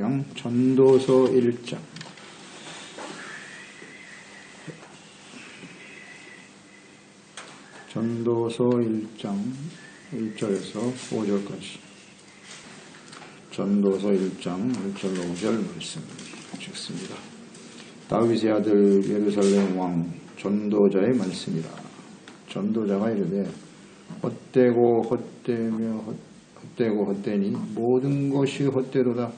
6장 전도서 1장 전도서 1장 1절에서 5절까지 전도서 1장 1절 5절 말씀 읽습니다. 다윗의 아들 예루살렘 왕 전도자의 말씀이라. 전도자가 이르되 헛되고 헛되며 헛되고 헛되니 모든 것이 헛되도다.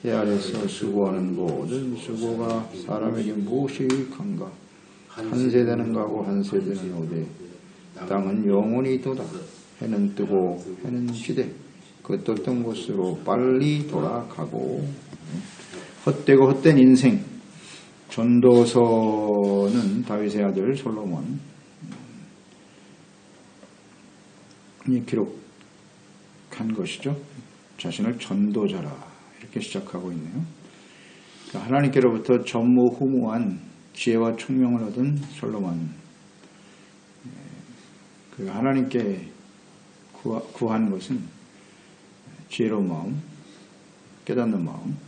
해 아래서 수고하는 모든 수고가 사람에게 무엇이 유익한가. 한 세대는 가고 한 세대는 오되 땅은 영원히 있도다. 해는 뜨고 해는 지되 그 떴던 곳으로 빨리 돌아가고. 헛되고 헛된 인생. 전도서는 다윗의 아들 솔로몬이 기록한 것이죠. 자신을 전도자라 이렇게 시작하고 있네요. 그러니까 하나님께로부터 전무후무한 지혜와 총명을 얻은 솔로몬, 그 하나님께 구한 것은 지혜로운 마음, 깨닫는 마음,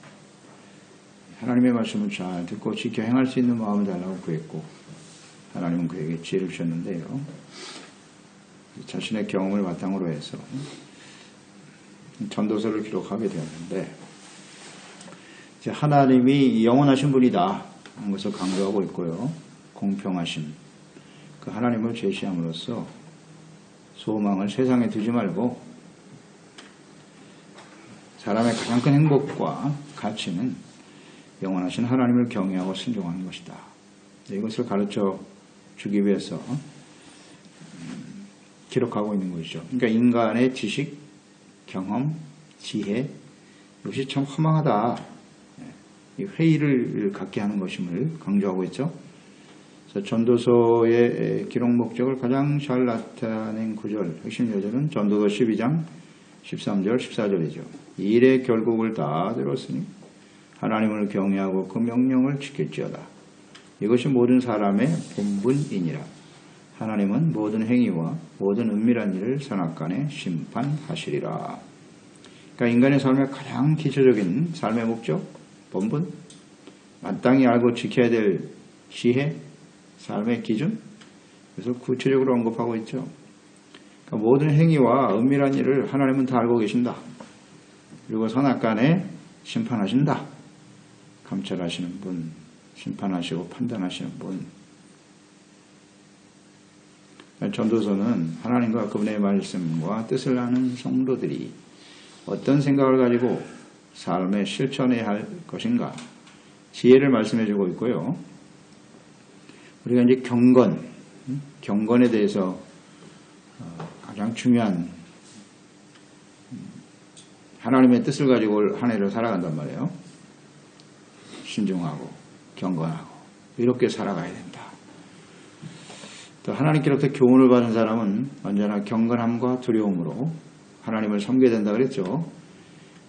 하나님의 말씀을 잘 듣고 지켜 행할 수 있는 마음을 달라고 구했고, 하나님은 그에게 지혜를 주셨는데요. 자신의 경험을 바탕으로 해서 전도서를 기록하게 되었는데, 이제 하나님이 영원하신 분이다 하는 것을 강조하고 있고요. 공평하심, 그 하나님을 제시함으로써 소망을 세상에 두지 말고 사람의 가장 큰 행복과 가치는 영원하신 하나님을 경외하고 순종하는 것이다. 이것을 가르쳐 주기 위해서 기록하고 있는 것이죠. 그러니까 인간의 지식, 경험, 지혜, 이것이 참 허망하다. 이 회의를 갖게 하는 것임을 강조하고 있죠. 그래서 전도서의 기록 목적을 가장 잘 나타낸 구절, 핵심 요절은 전도서 12장 13절, 14절이죠. 일의 결국을 다 들었으니 하나님을 경외하고 그 명령을 지킬지어다. 이것이 모든 사람의 본분이니라. 하나님은 모든 행위와 모든 은밀한 일을 선악간에 심판하시리라. 그러니까 인간의 삶의 가장 기초적인 삶의 목적, 본분, 마땅히 알고 지켜야 될 지혜, 삶의 기준, 그래서 구체적으로 언급하고 있죠. 그러니까 모든 행위와 은밀한 일을 하나님은 다 알고 계신다. 그리고 선악간에 심판하신다. 감찰하시는 분, 심판하시고 판단하시는 분. 전도서는 하나님과 그분의 말씀과 뜻을 아는 성도들이 어떤 생각을 가지고 삶에 실천해야 할 것인가, 지혜를 말씀해주고 있고요. 우리가 이제 경건에 대해서 가장 중요한 하나님의 뜻을 가지고 한 해를 살아간단 말이에요. 신중하고 경건하고 이렇게 살아가야 된다. 또 하나님께로부터 교훈을 받은 사람은 언제나 경건함과 두려움으로 하나님을 섬겨야 된다 그랬죠.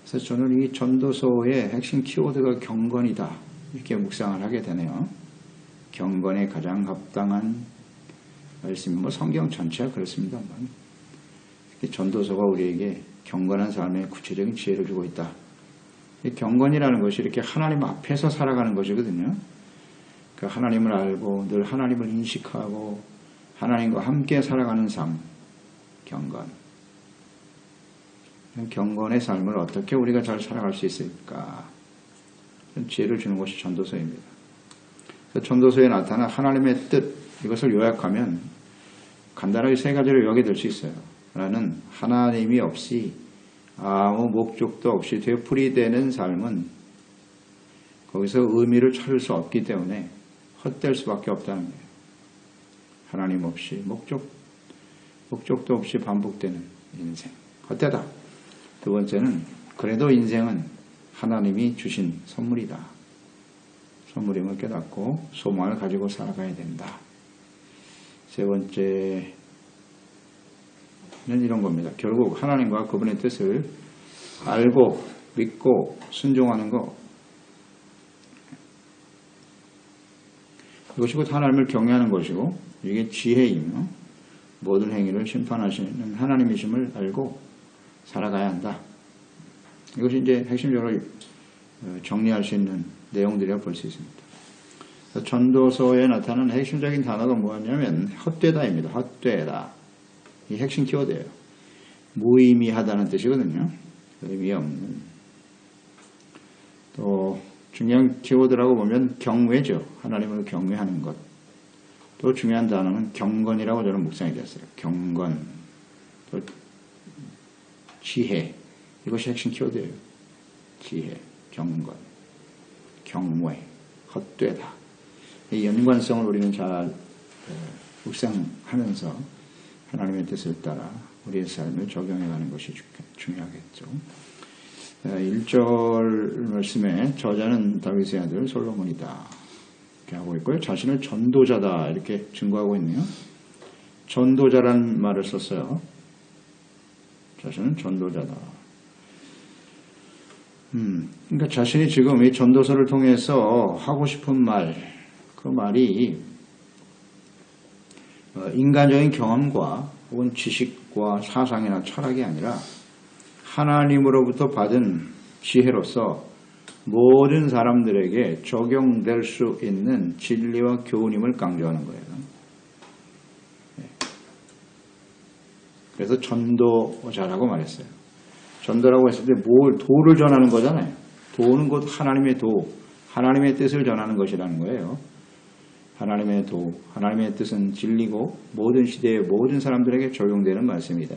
그래서 저는 이 전도서의 핵심 키워드가 경건이다 이렇게 묵상을 하게 되네요. 경건에 가장 합당한 말씀이 성경 전체가 그렇습니다만, 전도서가 우리에게 경건한 삶의 구체적인 지혜를 주고 있다. 경건이라는 것이 이렇게 하나님 앞에서 살아가는 것이거든요. 그 하나님을 알고 늘 하나님을 인식하고 하나님과 함께 살아가는 삶, 경건. 경건의 삶을 어떻게 우리가 잘 살아갈 수 있을까? 지혜를 주는 것이 전도서입니다. 전도서에 나타난 하나님의 뜻, 이것을 요약하면 간단하게 세 가지를 요약될 수 있어요. 하나는 하나님이 없이 아무 목적도 없이 되풀이되는 삶은 거기서 의미를 찾을 수 없기 때문에 헛될 수밖에 없다는 거예요. 하나님 없이 목적도 없이 반복되는 인생, 헛되다. 두 번째는 그래도 인생은 하나님이 주신 선물이다. 선물임을 깨닫고 소망을 가지고 살아가야 된다. 세 번째는 이런 겁니다. 결국 하나님과 그분의 뜻을 알고 믿고 순종하는 것, 이것이 곧 하나님을 경외하는 것이고 이게 지혜이며 모든 행위를 심판하시는 하나님이심을 알고 살아가야 한다. 이것이 이제 핵심적으로 정리할 수 있는 내용들이라고 볼 수 있습니다. 전도서에 나타나는 핵심적인 단어가 뭐냐면 헛되다입니다. 헛되다. 이 핵심 키워드예요. 무의미하다는 뜻이거든요. 의미 없는. 또 중요한 키워드라고 보면 경외죠. 하나님을 경외하는 것. 또 중요한 단어는 경건이라고 저는 묵상이 되었어요. 경건. 또 지혜. 이것이 핵심 키워드예요. 지혜, 경건, 경외, 헛되다. 이 연관성을 우리는 잘 묵상하면서 하나님의 뜻을 따라 우리의 삶을 적용해가는 것이 중요하겠죠. 1절 말씀에 저자는 다윗의 아들 솔로몬이다 이렇게 하고 있고요. 자신을 전도자다 이렇게 증거하고 있네요. 전도자란 말을 썼어요. 자신은 전도자다. 그러니까 자신이 지금 이 전도서를 통해서 하고 싶은 말, 그 말이 인간적인 경험과 혹은 지식과 사상이나 철학이 아니라 하나님으로부터 받은 지혜로서 모든 사람들에게 적용될 수 있는 진리와 교훈임을 강조하는 거예요. 그래서 전도자라고 말했어요. 전도라고 했을 때 도를 전하는 거잖아요. 도는 곧 하나님의 도, 하나님의 뜻을 전하는 것이라는 거예요. 하나님의 도, 하나님의 뜻은 진리고 모든 시대의 모든 사람들에게 적용되는 말씀이다.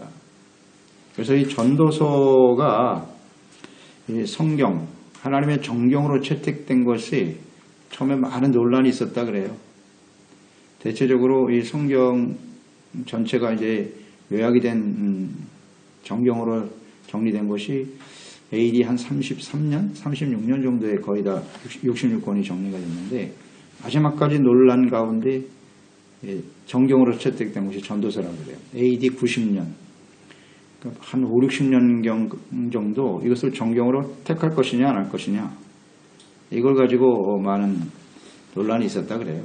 그래서 이 전도서가 이 성경, 하나님의 정경으로 채택된 것이 처음에 많은 논란이 있었다 그래요. 대체적으로 이 성경 전체가 이제 요약이 된 정경으로 정리된 것이 AD 한 33년, 36년 정도에 거의 다 66권이 정리가 됐는데 마지막까지 논란 가운데 정경으로 채택된 것이 전도서라고 그래요. AD 90년. 그러니까 한 5, 60년경 정도 이것을 정경으로 택할 것이냐 안 할 것이냐 이걸 가지고 많은 논란이 있었다 그래요.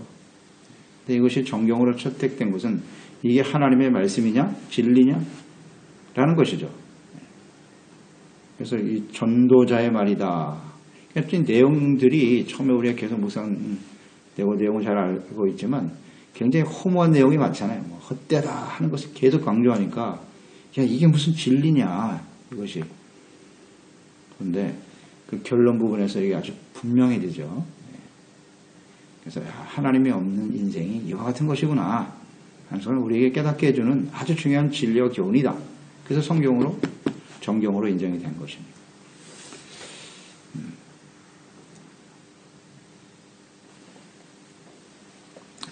근데 이것이 정경으로 채택된 것은 이게 하나님의 말씀이냐 진리냐 라는 것이죠. 그래서 이 전도자의 말이다. 이 내용들이 처음에 우리가 계속 내용을 잘 알고 있지만 굉장히 허무한 내용이 많잖아요. 뭐 헛되다 하는 것을 계속 강조하니까 야 이게 무슨 진리냐 이것이. 그런데 그 결론 부분에서 이게 아주 분명해지죠. 그래서 하나님이 없는 인생이 이와 같은 것이구나 하는 것을 우리에게 깨닫게 해주는 아주 중요한 진리와 교훈이다. 그래서 성경으로 정경으로 인정이 된 것입니다.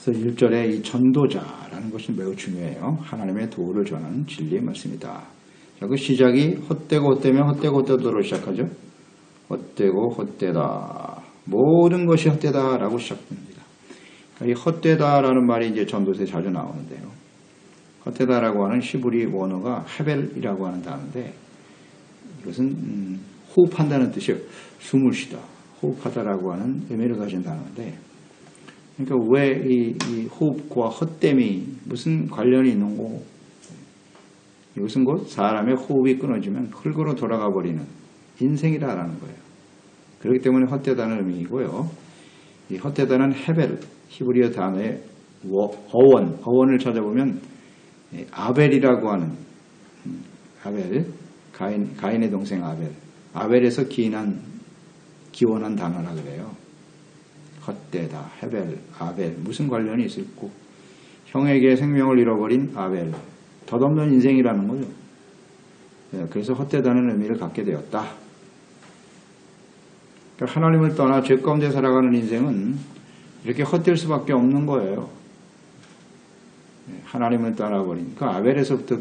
그래서 1절에 이 전도자라는 것이 매우 중요해요. 하나님의 도를 전하는 진리의 말씀이다. 자, 그 시작이 헛되고 헛되면 헛되고 헛되도록 시작하죠. 헛되고 헛되다. 모든 것이 헛되다라고 시작됩니다. 이 헛되다라는 말이 이제 전도서에 자주 나오는데요. 헛되다라고 하는 히브리 원어가 헤벨이라고 하는 단어인데 이것은 호흡한다는 뜻이에요. 숨을 쉬다. 호흡하다라고 하는 의미를 가진 단어인데 그러니까 왜 이 호흡과 헛됨이 무슨 관련이 있는고 이것은 곧 사람의 호흡이 끊어지면 흙으로 돌아가 버리는 인생이라는 거예요. 그렇기 때문에 헛되다는 의미이고요. 이 헛되다는 헤벨, 히브리어 단어의 어원을 찾아보면 아벨이라고 하는 아벨, 가인의 동생 아벨에서 기원한 단어라 그래요. 헛되다, 헤벨, 아벨 무슨 관련이 있을고 형에게 생명을 잃어버린 아벨 덧없는 인생이라는 거죠. 그래서 헛되다는 의미를 갖게 되었다. 그러니까 하나님을 떠나 죄 가운데 살아가는 인생은 이렇게 헛될 수밖에 없는 거예요. 하나님을 떠나버리니까 아벨에서부터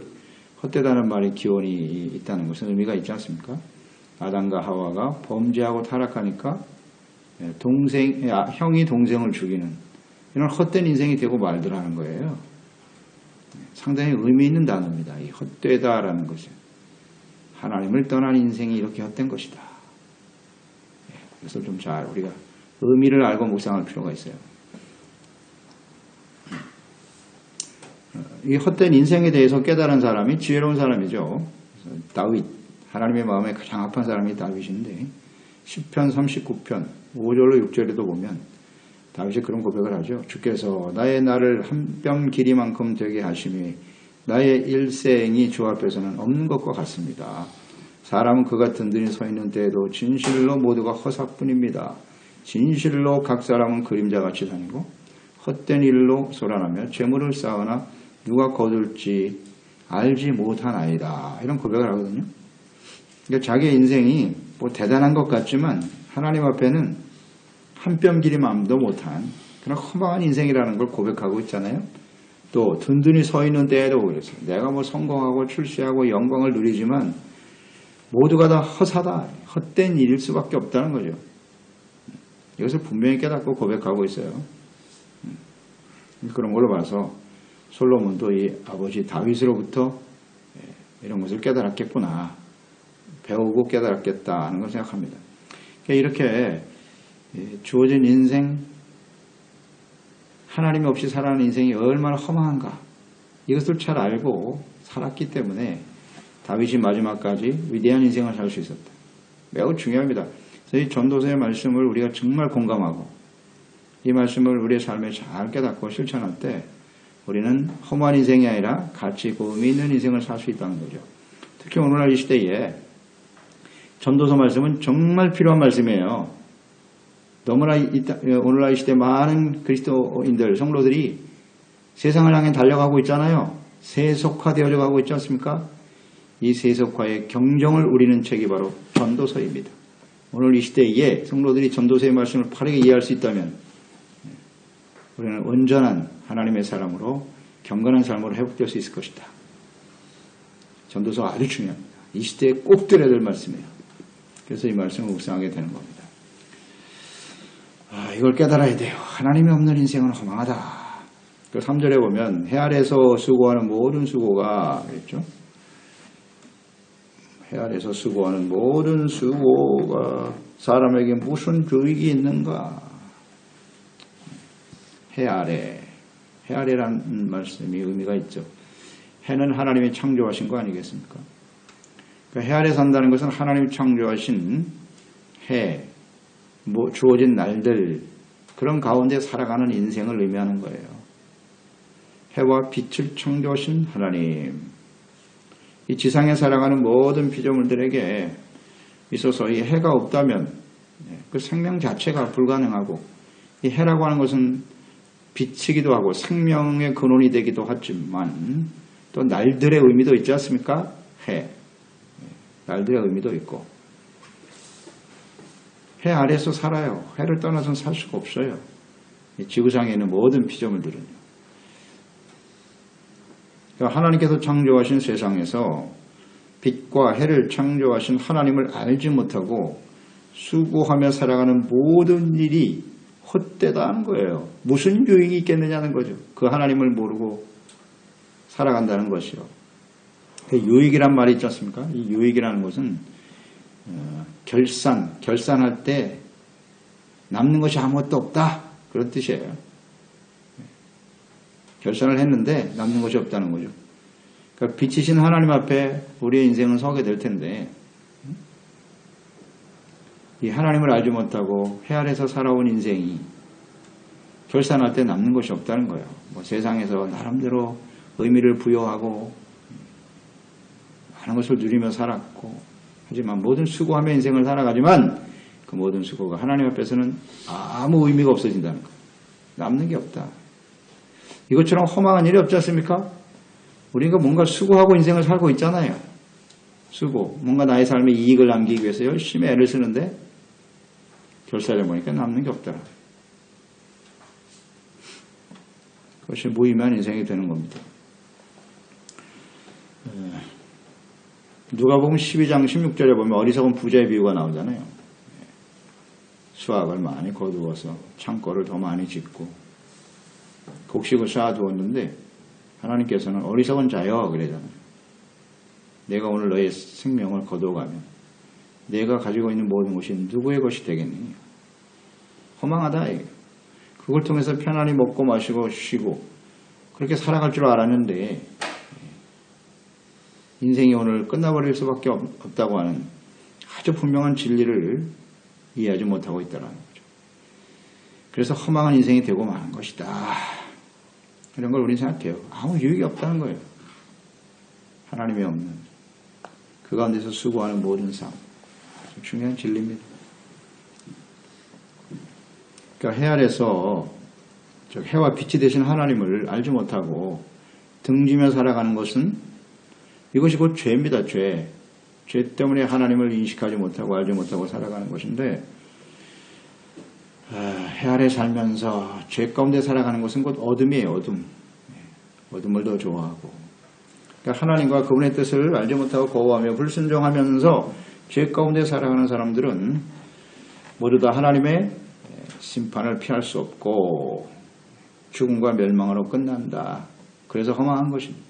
헛되다는 말이 기원이 있다는 것은 의미가 있지 않습니까? 아담과 하와가 범죄하고 타락하니까 형이 동생을 죽이는 이런 헛된 인생이 되고 말더라는 거예요. 상당히 의미 있는 단어입니다. 이 헛되다라는 것은 하나님을 떠난 인생이 이렇게 헛된 것이다. 그래서 좀 잘 우리가 의미를 알고 묵상할 필요가 있어요. 이 헛된 인생에 대해서 깨달은 사람이 지혜로운 사람이죠. 다윗, 하나님의 마음에 가장 합한 사람이 다윗인데 10편 39편 5절로 6절에도 보면 다윗이 그런 고백을 하죠. 주께서 나의 날을 한 뼘 길이만큼 되게 하심이 나의 일생이 주 앞에서는 없는 것과 같습니다. 사람은 그가 든든히 서 있는 때에도 진실로 모두가 허사뿐입니다. 진실로 각 사람은 그림자같이 다니고 헛된 일로 소란하며 재물을 쌓으나 누가 거둘지 알지 못하나이다. 이런 고백을 하거든요. 그러니까 자기의 인생이 뭐 대단한 것 같지만 하나님 앞에는 한 뼘 길이만도 못한 그런 허망한 인생이라는 걸 고백하고 있잖아요. 또 든든히 서 있는 때에도 그래서 내가 뭐 성공하고 출세하고 영광을 누리지만 모두가 다 허사다. 헛된 일일 수밖에 없다는 거죠. 이것을 분명히 깨닫고 고백하고 있어요. 그런 걸로 봐서 솔로몬도 이 아버지 다윗으로부터 이런 것을 깨달았겠구나. 배우고 깨달았겠다 하는 걸 생각합니다. 이렇게 주어진 인생, 하나님 없이 살아가는 인생이 얼마나 허망한가 이것을 잘 알고 살았기 때문에 다윗이 마지막까지 위대한 인생을 살 수 있었다. 매우 중요합니다. 그래서 이 전도서의 말씀을 우리가 정말 공감하고 이 말씀을 우리의 삶에 잘 깨닫고 실천할 때 우리는 험한 인생이 아니라 가치 있고 의미 있는 인생을 살 수 있다는 거죠. 특히 오늘날 이 시대에 전도서 말씀은 정말 필요한 말씀이에요. 너무나 오늘날 이 시대 많은 그리스도인들, 성도들이 세상을 향해 달려가고 있잖아요. 세속화되어져 가고 있지 않습니까? 이 세속화의 경정을 우리는 책이 바로 전도서입니다. 오늘 이 시대에 성도들이 전도서의 말씀을 바르게 이해할 수 있다면 우리는 온전한 하나님의 사람으로 경건한 삶으로 회복될 수 있을 것이다. 전도서가 아주 중요합니다. 이 시대에 꼭 들어야 될 말씀이에요. 그래서 이 말씀을 묵상하게 되는 겁니다. 이걸 깨달아야 돼요. 하나님이 없는 인생은 허망하다. 그 3절에 보면 해 아래에서 수고하는 모든 수고가 그랬죠. 해 아래에서 수고하는 모든 수고가 사람에게 무슨 유익이 있는가. 해 아래라는 말씀이 의미가 있죠. 해는 하나님이 창조하신 거 아니겠습니까? 그러니까 해 아래 산다는 것은 하나님이 창조하신 해, 주어진 날들 그런 가운데 살아가는 인생을 의미하는 거예요. 해와 빛을 창조하신 하나님, 이 지상에 살아가는 모든 피조물들에게 있어서 이 해가 없다면 그 생명 자체가 불가능하고 이 해라고 하는 것은 빛이기도 하고 생명의 근원이 되기도 하지만 또 날들의 의미도 있지 않습니까? 날들의 의미도 있고 해 아래에서 살아요. 해를 떠나서는 살 수가 없어요. 지구상에 있는 모든 피조물들은요. 하나님께서 창조하신 세상에서 빛과 해를 창조하신 하나님을 알지 못하고 수고하며 살아가는 모든 일이 헛되다는 거예요. 무슨 유익이 있겠느냐는 거죠. 그 하나님을 모르고 살아간다는 것이요. 유익이란 말이 있지 않습니까? 이 유익이라는 것은 결산할 때 남는 것이 아무것도 없다. 그런 뜻이에요. 결산을 했는데 남는 것이 없다는 거죠. 그러니까 빛이신 하나님 앞에 우리의 인생은 서게 될 텐데 이 하나님을 알지 못하고 해 아래에서 살아온 인생이 결산할 때 남는 것이 없다는 거예요. 세상에서 나름대로 의미를 부여하고 많은 것을 누리며 살았고 하지만 모든 수고하며 인생을 살아가지만 그 모든 수고가 하나님 앞에서는 아무 의미가 없어진다는 거예요. 남는 게 없다. 이것처럼 허망한 일이 없지 않습니까? 우리가 뭔가 수고하고 인생을 살고 있잖아요. 뭔가 나의 삶에 이익을 남기기 위해서 열심히 애를 쓰는데 결산해 보니까 남는 게 없더라. 그것이 무의미한 인생이 되는 겁니다. 누가복음 12장 16절에 보면 어리석은 부자의 비유가 나오잖아요. 수확을 많이 거두어서 창고를 더 많이 짓고 곡식을 쌓아두었는데 하나님께서는 어리석은 자여 그러잖아요. 내가 오늘 너의 생명을 거두어가면 내가 가지고 있는 모든 것이 누구의 것이 되겠느냐. 허망하다. 그걸 통해서 편안히 먹고 마시고 쉬고 그렇게 살아갈 줄 알았는데 인생이 오늘 끝나버릴 수밖에 없다고 하는 아주 분명한 진리를 이해하지 못하고 있다는 거죠. 그래서 허망한 인생이 되고 마는 것이다. 이런 걸 우리는 생각해요. 아무 유익이 없다는 거예요. 하나님이 없는 그 가운데서 수고하는 모든 삶. 아주 중요한 진리입니다. 그러니까 해 아래서 해와 빛이 되신 하나님을 알지 못하고 등지며 살아가는 것은 이것이 곧 죄입니다. 죄 때문에 하나님을 인식하지 못하고 알지 못하고 살아가는 것인데 해 아래 살면서 죄 가운데 살아가는 것은 곧 어둠이에요. 어둠을 더 좋아하고 그러니까 하나님과 그분의 뜻을 알지 못하고 거부하며 불순종하면서 죄 가운데 살아가는 사람들은 모두 다 하나님의 심판을 피할 수 없고 죽음과 멸망으로 끝난다. 그래서 허망한 것입니다.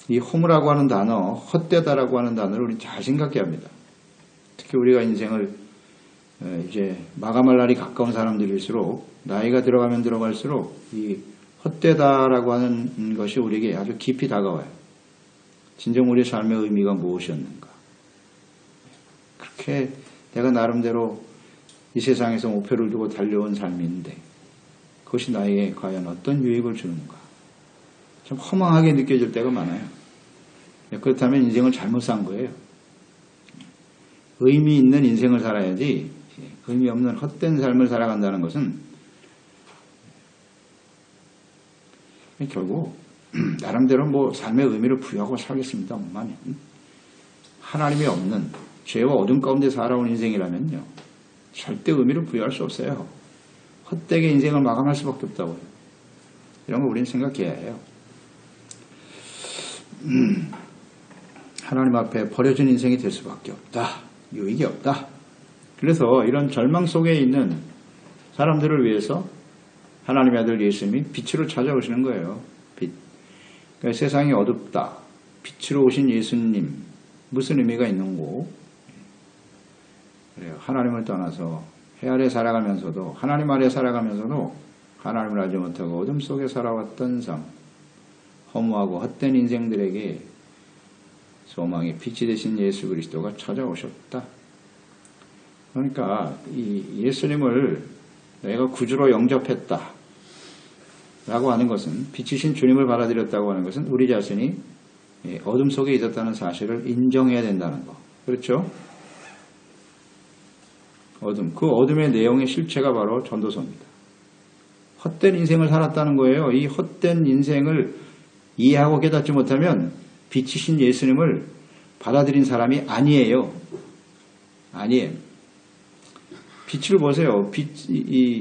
이 허무라고 하는 단어, 헛되다라고 하는 단어를 우리는 잘 생각해야 합니다. 특히 우리가 인생을 이제 마감할 날이 가까운 사람들일수록 나이가 들어가면 들어갈수록 이 헛되다라고 하는 것이 우리에게 아주 깊이 다가와요. 진정 우리의 삶의 의미가 무엇이었는가. 그렇게 내가 나름대로 이 세상에서 목표를 두고 달려온 삶인데 그것이 나에게 과연 어떤 유익을 주는가. 참 허망하게 느껴질 때가 많아요. 그렇다면 인생을 잘못 산 거예요. 의미 있는 인생을 살아야지 의미 없는 헛된 삶을 살아간다는 것은 결국 나름대로 뭐 삶의 의미를 부여하고 살겠습니다만 하나님이 없는 죄와 어둠 가운데 살아온 인생이라면요 절대 의미를 부여할 수 없어요. 헛되게 인생을 마감할 수밖에 없다고요. 이런 거 우리는 생각해야 해요. 하나님 앞에 버려진 인생이 될 수밖에 없다. 유익이 없다. 그래서 이런 절망 속에 있는 사람들을 위해서 하나님의 아들 예수님이 빛으로 찾아오시는 거예요. 빛. 그러니까 세상이 어둡다. 빛으로 오신 예수님 무슨 의미가 있는고? 그래요. 하나님을 떠나서 해 아래 살아가면서도 하나님 아래 살아가면서도 하나님을 알지 못하고 어둠 속에 살아왔던 삶, 허무하고 헛된 인생들에게 소망의 빛이 되신 예수 그리스도가 찾아오셨다. 그러니까 이 예수님을 내가 구주로 영접했다 라고 하는 것은 빛이신 주님을 받아들였다고 하는 것은 우리 자신이 어둠 속에 있었다는 사실을 인정해야 된다는 거. 그렇죠? 어둠. 그 어둠의 내용의 실체가 바로 전도서입니다. 헛된 인생을 살았다는 거예요. 이 헛된 인생을 이해하고 깨닫지 못하면 빛이신 예수님을 받아들인 사람이 아니에요. 아니에요. 빛을 보세요.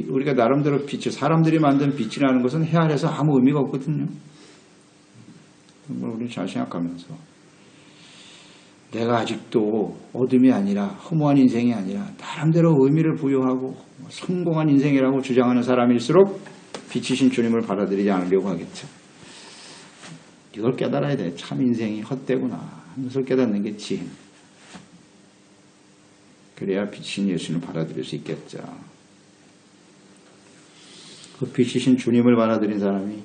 우리가 나름대로 빛을, 사람들이 만든 빛이라는 것은 해 아래서 아무 의미가 없거든요. 그걸 우리는 잘 생각하면서 내가 아직도 어둠이 아니라 허무한 인생이 아니라 나름대로 의미를 부여하고 성공한 인생이라고 주장하는 사람일수록 빛이신 주님을 받아들이지 않으려고 하겠죠. 이걸 깨달아야 돼. 참 인생이 헛되구나 하면서 깨닫는 게 지혜. 그래야 빛이신 예수님을 받아들일 수 있겠죠. 그 빛이신 주님을 받아들인 사람이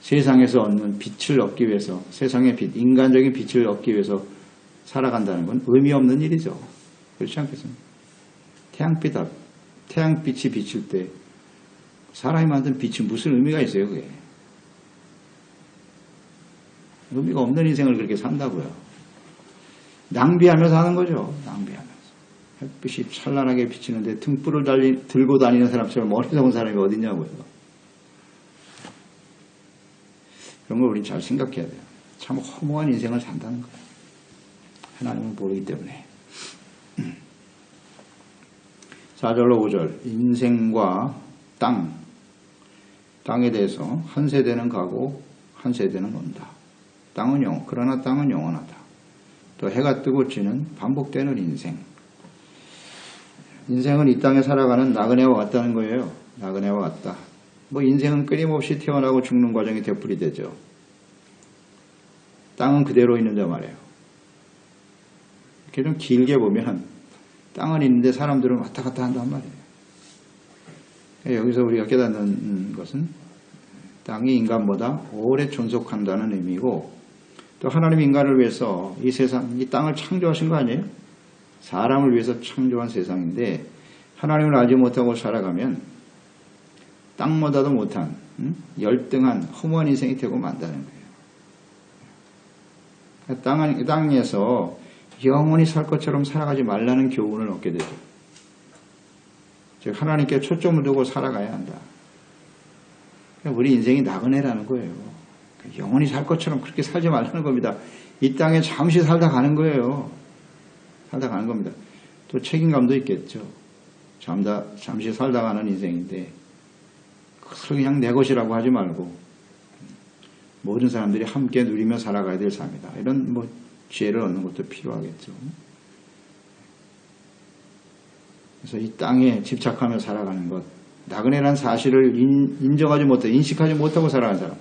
세상에서 얻는 빛을 얻기 위해서, 세상의 빛, 인간적인 빛을 얻기 위해서 살아간다는 건 의미 없는 일이죠. 그렇지 않겠습니까? 태양빛이 비칠 때 사람이 만든 빛이 무슨 의미가 있어요, 그게? 의미가 없는 인생을 그렇게 산다고요. 낭비하면서 하는 거죠. 낭비하면서. 햇빛이 찬란하게 비치는데 등불을 들고 다니는 사람처럼 어리석은 사람이 어딨냐고요. 그런 걸 우리 잘 생각해야 돼요. 참 허무한 인생을 산다는 거예요. 하나님을 모르기 때문에. 4절로 5절. 인생과 땅에 대해서 한 세대는 가고 한 세대는 온다. 그러나 땅은 영원하다. 또 해가 뜨고 지는 반복되는 인생. 인생은 이 땅에 살아가는 나그네와 같다는 거예요. 나그네와 같다. 인생은 끊임없이 태어나고 죽는 과정이 되풀이되죠. 땅은 그대로 있는데 말이에요. 이렇게 좀 길게 보면 땅은 있는데 사람들은 왔다 갔다 한단 말이에요. 여기서 우리가 깨닫는 것은 땅이 인간보다 오래 존속한다는 의미고 또 하나님 인간을 위해서 이 세상, 이 땅을 창조하신 거 아니에요? 사람을 위해서 창조한 세상인데 하나님을 알지 못하고 살아가면 땅보다도 못한 열등한 허무한 인생이 되고 만다는 거예요. 땅에서 영원히 살 것처럼 살아가지 말라는 교훈을 얻게 되죠. 즉 하나님께 초점을 두고 살아가야 한다. 우리 인생이 나그네라는 거예요. 영원히 살 것처럼 그렇게 살지 말라는 겁니다. 이 땅에 잠시 살다 가는 거예요. 살다 가는 겁니다. 또 책임감도 있겠죠. 잠시 살다 가는 인생인데 그것을 그냥 내 것이라고 하지 말고 모든 사람들이 함께 누리며 살아가야 될 삶이다. 이런 지혜를 얻는 것도 필요하겠죠. 그래서 이 땅에 집착하며 살아가는 것, 나그네란 사실을 인정하지 못하고 인식하지 못하고 살아가는 사람,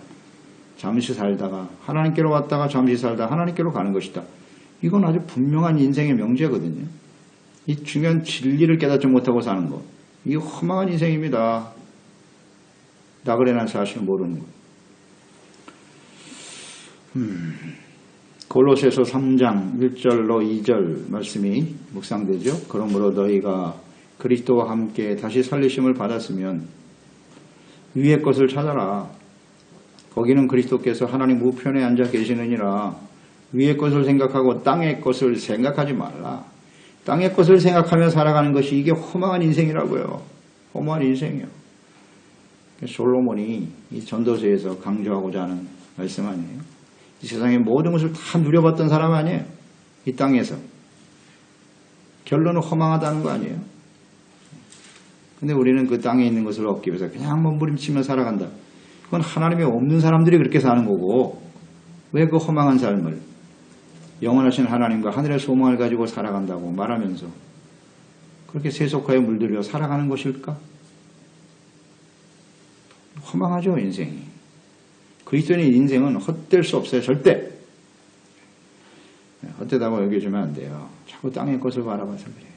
잠시 살다가 하나님께로 왔다가 잠시 살다 하나님께로 가는 것이다. 이건 아주 분명한 인생의 명제거든요. 이 중요한 진리를 깨닫지 못하고 사는 것, 이게 허망한 인생입니다. 나그네란 사실을 모르는 것. 골로새서 3장 1절로 2절 말씀이 묵상되죠. 그러므로 너희가 그리스도와 함께 다시 살리심을 받았으면 위의 것을 찾아라. 거기는 그리스도께서 하나님 우편에 앉아 계시느니라. 위의 것을 생각하고 땅의 것을 생각하지 말라. 땅의 것을 생각하며 살아가는 것이 이게 허망한 인생이라고요. 허무한 인생이요. 솔로몬이 이 전도서에서 강조하고자 하는 말씀 아니에요. 이 세상의 모든 것을 다 누려봤던 사람 아니에요. 이 땅에서. 결론은 허망하다는 거 아니에요. 근데 우리는 그 땅에 있는 것을 얻기 위해서 그냥 몸부림치며 살아간다. 그건 하나님이 없는 사람들이 그렇게 사는 거고, 왜 그 허망한 삶을 영원하신 하나님과 하늘의 소망을 가지고 살아간다고 말하면서 그렇게 세속화에 물들여 살아가는 것일까? 허망하죠, 인생이. 그리스도인의 인생은 헛될 수 없어요, 절대. 헛되다고 여겨주면 안 돼요. 자꾸 땅의 것을 바라봐서 그래요.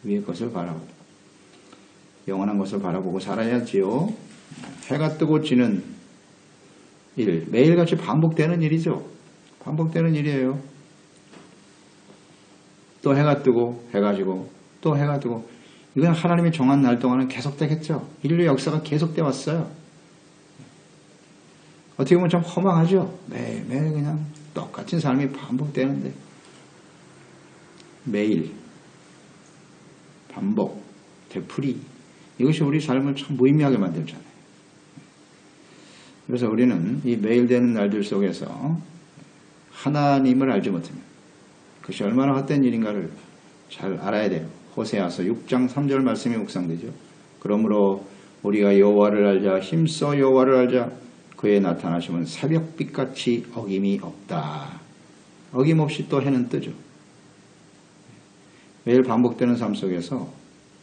위의 것을 바라보고 영원한 것을 바라보고 살아야지요. 해가 뜨고 지는 일, 매일같이 반복되는 일이죠. 반복되는 일이에요. 또 해가 뜨고 해가 지고 또 해가 뜨고, 이건 하나님이 정한 날 동안은 계속되겠죠. 인류 역사가 계속돼 왔어요. 어떻게 보면 참 허망하죠. 매일매일 그냥 똑같은 삶이 반복되는데, 매일 반복, 되풀이, 이것이 우리 삶을 참 무의미하게 만들잖아요. 그래서 우리는 이 매일 되는 날들 속에서 하나님을 알지 못하면 그것이 얼마나 헛된 일인가를 잘 알아야 돼요. 호세아서 6장 3절 말씀이 묵상되죠. 그러므로 우리가 여호와를 알자, 힘써 여호와를 알자. 그의 나타나심은 새벽빛같이 어김이 없다. 어김없이 또 해는 뜨죠. 매일 반복되는 삶 속에서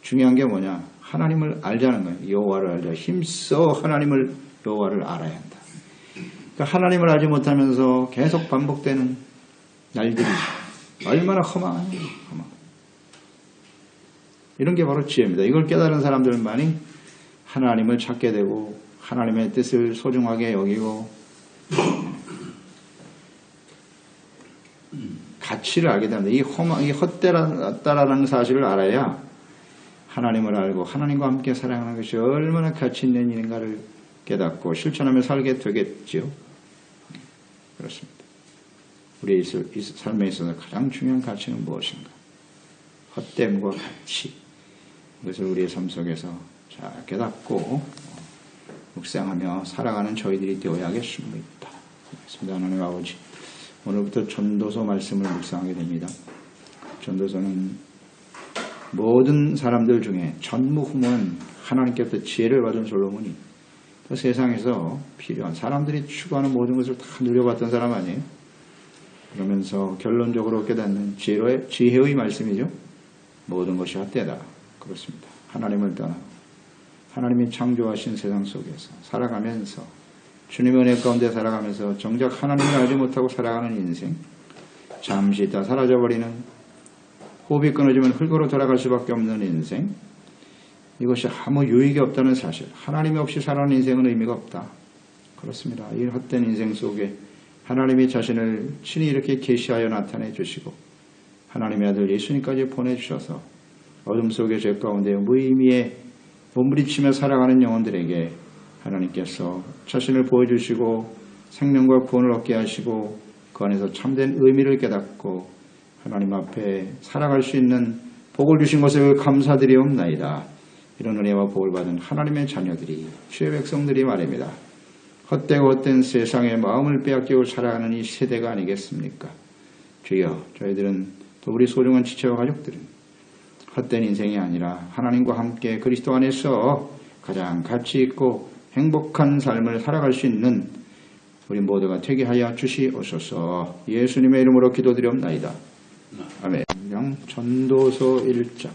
중요한 게 뭐냐? 하나님을 알자는 거예요. 여호와를 알자. 힘써 하나님을, 여호와를 알아야 한다. 그러니까 하나님을 알지 못하면서 계속 반복되는 날들이 얼마나 허망하냐. 이런 게 바로 지혜입니다. 이걸 깨달은 사람들만이 하나님을 찾게 되고 하나님의 뜻을 소중하게 여기고 가치를 알게 됩니다. 이 헛되다라는 사실을 알아야 하나님을 알고 하나님과 함께 살아가는 것이 얼마나 가치 있는 일인가를 깨닫고 실천하며 살게 되겠지요. 그렇습니다. 우리의 삶에 있어서 가장 중요한 가치는 무엇인가? 헛됨과 가치. 이것을 우리의 삶 속에서 잘 깨닫고 묵상하며 살아가는 저희들이 되어야겠습니다. 하나님 아버지, 오늘부터 전도서 말씀을 묵상하게 됩니다. 전도서는 모든 사람들 중에 전무후무한 하나님께서 지혜를 받은 솔로몬이 그 세상에서 필요한 사람들이 추구하는 모든 것을 다 누려봤던 사람 아니에요? 그러면서 결론적으로 깨닫는 지혜의 말씀이죠. 모든 것이 헛되다. 그렇습니다. 하나님을 떠나 하나님이 창조하신 세상 속에서 살아가면서 주님의 은혜 가운데 살아가면서 정작 하나님을 알지 못하고 살아가는 인생, 잠시 있다 사라져버리는, 호흡이 끊어지면 흙으로 돌아갈 수밖에 없는 인생, 이것이 아무 유익이 없다는 사실, 하나님이 없이 살아가는 인생은 의미가 없다. 그렇습니다. 이 헛된 인생 속에 하나님이 자신을 친히 이렇게 계시하여 나타내 주시고 하나님의 아들 예수님까지 보내주셔서 어둠 속의 죄 가운데 무의미에 몸부림치며 살아가는 영혼들에게 하나님께서 자신을 보여주시고 생명과 구원을 얻게 하시고 그 안에서 참된 의미를 깨닫고 하나님 앞에 살아갈 수 있는 복을 주신 것을 감사드리옵나이다. 이런 은혜와 복을 받은 하나님의 자녀들이 주의 백성들이 말입니다. 헛되고 헛된 세상에 마음을 빼앗기고 살아가는 이 세대가 아니겠습니까? 주여, 저희들은 또 우리 소중한 지체와 가족들은 헛된 인생이 아니라 하나님과 함께 그리스도 안에서 가장 가치 있고 행복한 삶을 살아갈 수 있는 우리 모두가 되게 하여 주시옵소서. 예수님의 이름으로 기도드리옵나이다. 아멘. 전도서 1장